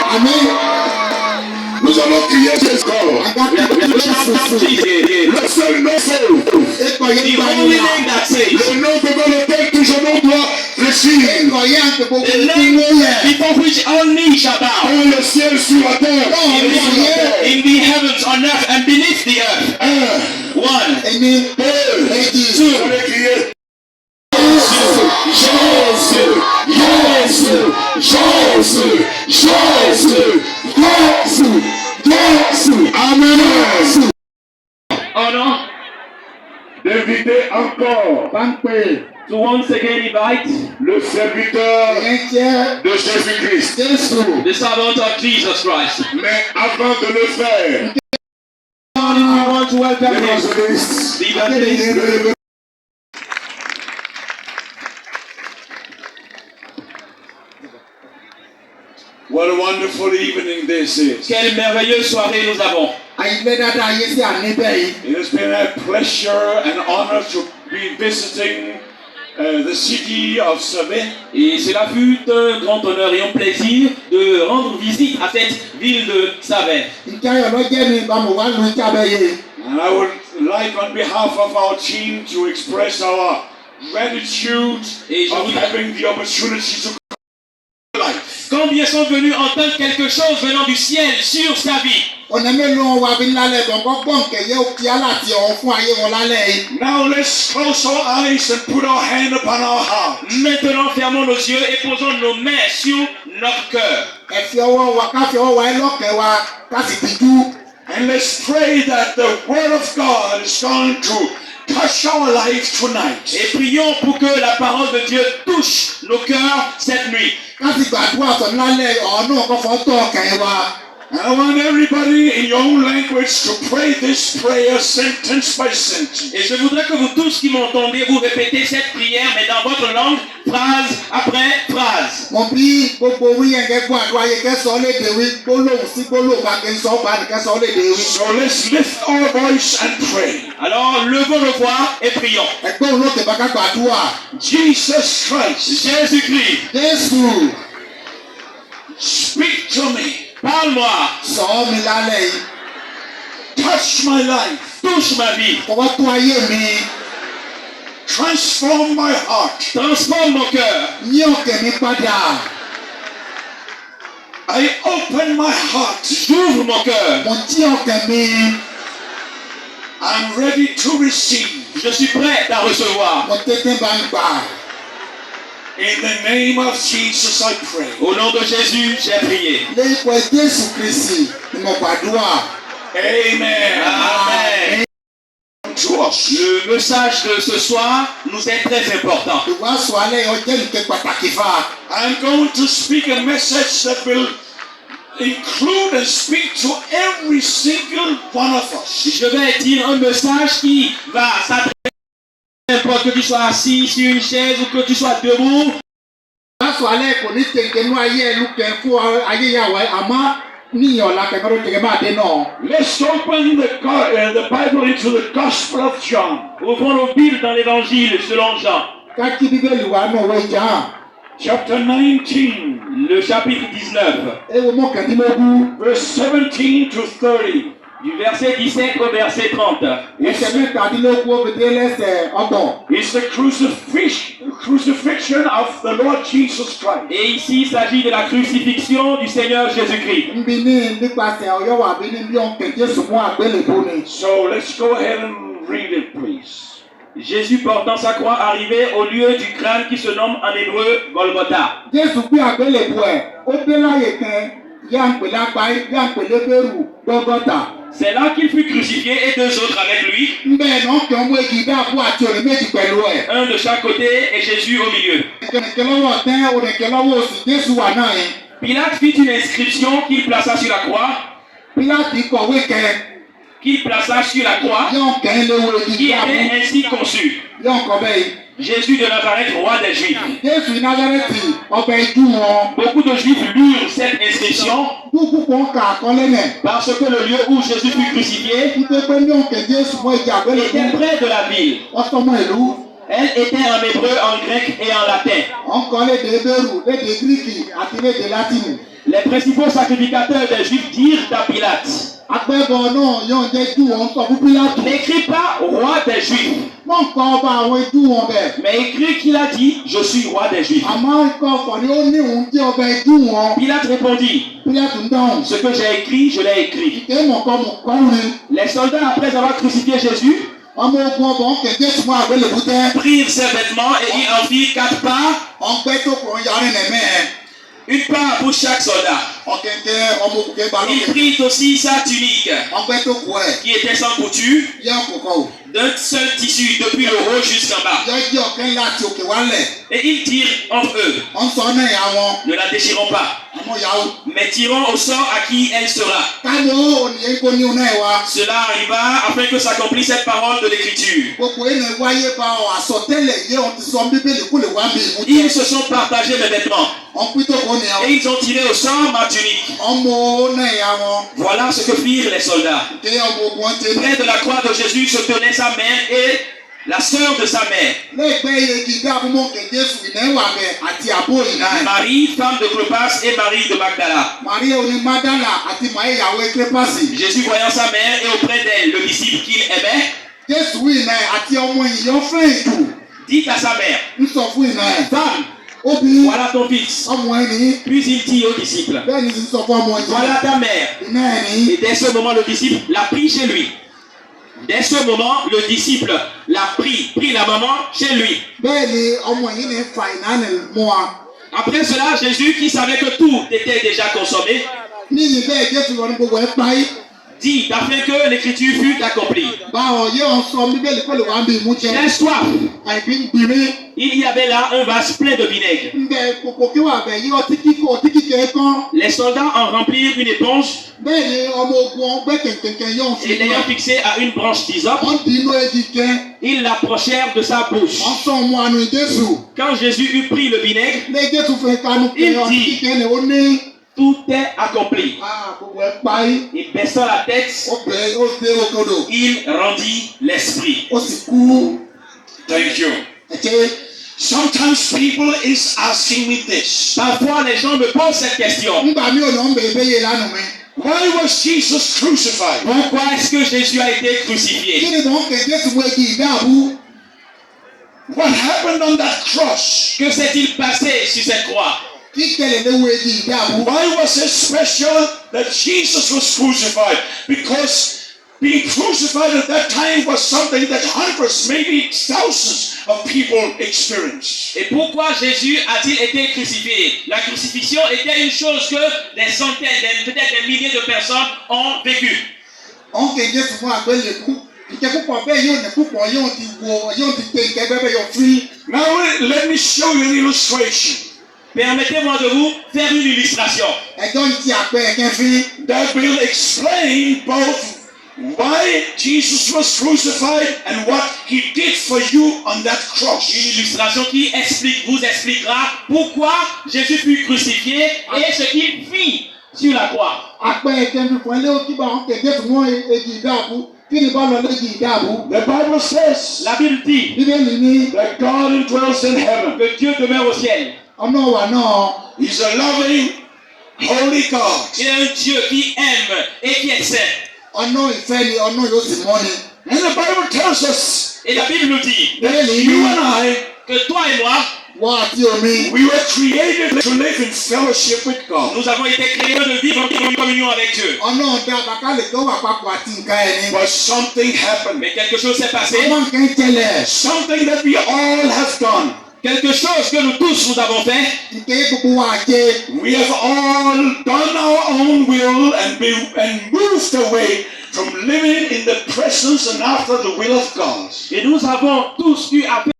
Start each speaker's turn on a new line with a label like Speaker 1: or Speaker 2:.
Speaker 1: Amen. Nous allons crier ce corps. Le seul nom c'est le nom de lequel tout genou doit fléchir.
Speaker 2: The name before which all knees shall bow.
Speaker 1: Dans le ciel, sur la terre.
Speaker 2: In the heavens, on earth, and beneath the earth. 1, 2, 3.
Speaker 1: Jésus. Amen.
Speaker 2: Oh non.
Speaker 1: D'inviter encore.
Speaker 2: To once again invite
Speaker 1: le serviteur de Jésus-Christ.
Speaker 2: The servant of Jesus Christ.
Speaker 1: Mais avant de le faire,
Speaker 2: We want to welcome him. The evangelist.
Speaker 1: What a wonderful evening this is.
Speaker 2: Quelle merveilleuse soirée nous avons.
Speaker 1: It has been a pleasure and honor to be visiting the city of Savin.
Speaker 2: Et cela fut un grand honneur et un plaisir de rendre visite à cette ville de Savin.
Speaker 1: And I would like on behalf of our team to express our gratitude of having the opportunity to
Speaker 2: Combien sont venus entendre quelque chose venant du ciel sur sa vie?
Speaker 1: Now let's close our eyes and put our hand upon our heart.
Speaker 2: Maintenant, fermons nos yeux et posons nos mains sur notre cœur.
Speaker 1: And let's pray that the word of God is going to touch our lives tonight.
Speaker 2: Et prions pour que la parole de Dieu touche nos cœurs cette nuit.
Speaker 1: And I want everybody in your own language to pray this prayer sentence by sentence.
Speaker 2: Et je voudrais que vous tous qui m'entendez, vous répétez cette prière, mais dans votre langue, phrase après phrase.
Speaker 1: So let's lift our voice and pray.
Speaker 2: Alors, levons nos voix et prions.
Speaker 1: Jesus Christ,
Speaker 2: Jésus-Christ,
Speaker 1: speak to me.
Speaker 2: parle-moi,
Speaker 1: Touch my life.
Speaker 2: touche ma vie,
Speaker 1: Transform my heart.
Speaker 2: transforme mon cœur.
Speaker 1: I open my heart.
Speaker 2: J'ouvre mon cœur.
Speaker 1: I'm ready to receive.
Speaker 2: Je suis prêt à recevoir.
Speaker 1: In the name of Jesus, I pray.
Speaker 2: Au nom de Jésus, j'ai prié.
Speaker 1: Amen.
Speaker 2: Amen.
Speaker 1: To us.
Speaker 2: Le message de ce soir nous est très important.
Speaker 1: I'm going to speak a message that will include and speak to every single one of us.
Speaker 2: Je vais dire un message qui va s'adresser à n'importe que tu sois assis sur une chaise ou que tu sois debout.
Speaker 1: Let's open the Bible into the Gospel of John.
Speaker 2: Ouvrons nos Bibles dans l'Évangile selon Jean.
Speaker 1: Chapter 19.
Speaker 2: Le chapitre 19.
Speaker 1: Verse 17 to 30.
Speaker 2: Du verset 17 au verset 30.
Speaker 1: It's the crucifixion of the Lord Jesus Christ.
Speaker 2: Et ici, il s'agit de la crucifixion du Seigneur Jésus-Christ.
Speaker 1: So let's go ahead and read it, please.
Speaker 2: Jésus portant sa croix arrivait au lieu du crâne qui se nomme en hébreu Golgotha. C'est là qu'il fut crucifié et deux autres avec lui. Un de chaque côté et Jésus au milieu. Pilate fit une inscription qu'il plaça sur la croix. qu'il plaça sur la croix, qui était ainsi conçu. Jésus de Nazareth, roi des Juifs. Beaucoup de Juifs lurent cette inscription parce que le lieu où Jésus fut crucifié était près de la ville. Elle était en hébreu, en grec et en latin. Les principaux sacrificateurs des Juifs dirent à Pilate: n'écris pas roi des Juifs, mais écris qu'il a dit: je suis roi des Juifs. Pilate répondit: ce que j'ai écrit, je l'ai écrit. Les soldats, après avoir crucifié Jésus, prirent ses vêtements et y en firent 4 parts. Une part pour chaque soldat. Il prit aussi sa tunique, qui était sans couture, d'un seul tissu depuis le haut jusqu'en bas. Et ils tirent entre eux. Ne la déchirons pas, mais tirons au sort à qui elle sera. Cela arriva afin que s'accomplisse cette parole de l'Écriture. Ils se sont partagés mes vêtements et ils ont tiré au sort ma tunique. Voilà ce que firent les soldats. Près de la croix de Jésus se tenait sa mère et la sœur de sa mère, Marie, femme de Clopas, et Marie de Magdala. Jésus, voyant sa mère et auprès d'elle le disciple qu'il aimait, dit à sa mère: femme, voilà ton fils. Puis il dit au disciple: voilà ta mère. Et dès ce moment, le disciple l'a pris chez lui. Dès ce moment, le disciple l'a pris la maman chez lui. Après cela, Jésus, qui savait que tout était déjà consommé, dit afin que l'écriture fût accomplie: j'ai soif. Il y avait là un vase plein de vinaigre. Les soldats en remplirent une éponge et l'ayant fixée à une branche d'hysope, ils l'approchèrent de sa bouche. Quand Jésus eut pris le vinaigre, il dit: tout est accompli. Et baissant la tête, il rendit l'esprit.
Speaker 1: Thank you. Sometimes people is asking me this.
Speaker 2: Parfois les gens me posent cette question:
Speaker 1: why was Jesus crucified?
Speaker 2: pourquoi est-ce que Jésus a été crucifié?
Speaker 1: What happened on that cross?
Speaker 2: Que s'est-il passé sur cette croix?
Speaker 1: Why was it special that Jesus was crucified? Because being crucified at that time was something that hundreds, maybe thousands of people experienced.
Speaker 2: Et pourquoi Jésus a-t-il été crucifié? La crucifixion était une chose que des centaines, peut-être des milliers de personnes ont vécu.
Speaker 1: Now let me show you an illustration.
Speaker 2: Permettez-moi de vous faire une illustration
Speaker 1: that will explain both why Jesus was crucified and what he did for you on that cross.
Speaker 2: Une illustration qui vous expliquera pourquoi Jésus fut crucifié et ce qu'il fit sur la croix.
Speaker 1: The Bible says
Speaker 2: La Bible dit
Speaker 1: that God dwells in heaven.
Speaker 2: que Dieu demeure au ciel.
Speaker 1: He's a loving, holy God.
Speaker 2: Il est un Dieu qui aime et qui est saint.
Speaker 1: And the Bible tells us
Speaker 2: Et la Bible nous dit
Speaker 1: that you and I,
Speaker 2: que toi et moi,
Speaker 1: we were created to live in fellowship with God.
Speaker 2: nous avons été créés de vivre en communion avec Dieu.
Speaker 1: But something happened.
Speaker 2: Mais quelque chose s'est passé.
Speaker 1: Something that we all have done.
Speaker 2: Quelque chose que nous tous nous avons fait.
Speaker 1: We have all done our own will and moved away from living in the presence and after the will of God.
Speaker 2: Et nous avons tous eu à faire